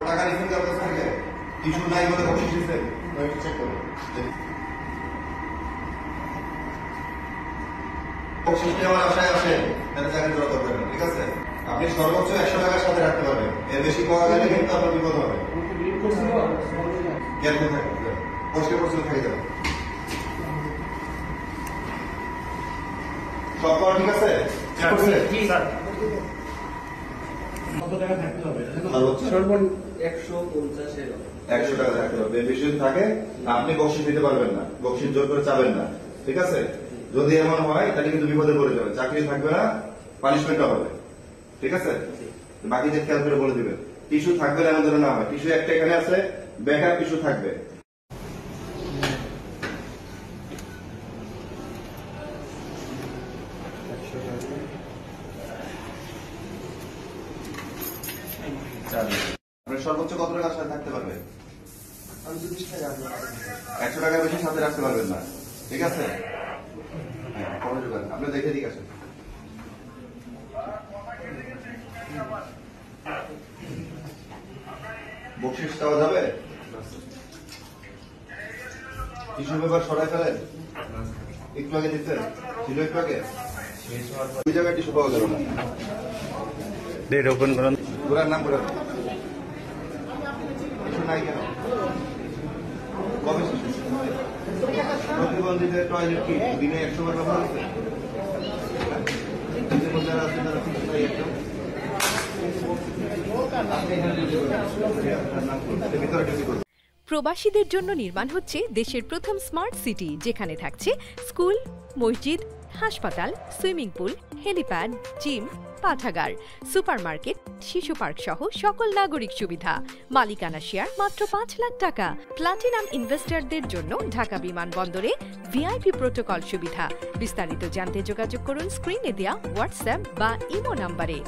টাকা রিফান্ড করতে থাকে টিস্যু নাই বলে বসে দিয়েছে চেক করো বকশিস দেওয়ার আশায় আসে তাহলে চাকরি করা দরকার নেই, ঠিক আছে? আপনি সর্বোচ্চ 100 টাকার সাথে রাখতে পারবেন, এর বেশি পাওয়া গেলে কিন্তু আপনার বিপদ হবে। কেমন থাকবে কষ্ট করছিল খাই যাবে সব পাওয়া ঠিক আছে? কত টাকা থাকতে হবে? সর্বোচ্চ 150 টাকা থাকতে হবে, বেশি থাকে আপনি বকশিস দিতে পারবেন না, বকশিস জোর করে চাবেন না, ঠিক আছে? যদি এমন হয় তাহলে কিন্তু বিপদে পড়ে যাবে, চাকরি থাকবে না, পানিশমেন্টও হবে, ঠিক আছে? বাকিদের খেয়াল করে বলে দিবেন। টিস্যু থাকবে না এমন ধরনের না হয়, টিস্যু একটা এখানে আছে, ব্যাকআপ টিস্যু থাকবে। আপনি সর্বোচ্চ কত টাকার সাথে থাকতে পারবে? 100 টাকার বেশি সাথে রাখতে পারবেন না, ঠিক আছে? আপনি দেখে ঠিক আছে। বকশিস দেওয়া যাবে? টিস্যু পেপার সরাই ফেলেন, একটু আগে দিচ্ছেন ছিল, একটু আগে ওই জায়গায় টিস্যু পাওয়া গেল না। ডেট ওপেন করুন, পুরার নাম করে টিস্যু নাই কেন? কবে প্রতিবন্ধীদের টয়লেট কি দিনে 100 বার ব্যবহার হচ্ছে? যারা আছে তারা টিস্যু নাই একদম ভিতরে ডিউটি করুন। প্রবাসীদের জন্য নির্মাণ হচ্ছে দেশের প্রথম স্মার্ট সিটি, যেখানে থাকছে স্কুল, মসজিদ, হাসপাতাল, সুইমিং পুল, হেলিপ্যাড, জিম, পাঠাগার, সুপারমার্কেট, শিশু পার্ক সহ সকল নাগরিক সুবিধা। মালিকানা শেয়ার মাত্র 5 লাখ টাকা। প্লাটিনাম ইনভেস্টরদের জন্য ঢাকা বিমানবন্দরে ভিআইপি প্রোটোকল সুবিধা। বিস্তারিত জানতে যোগাযোগ করুন স্ক্রিনে দেয়া হোয়াটসঅ্যাপ বা ইমো নাম্বারে।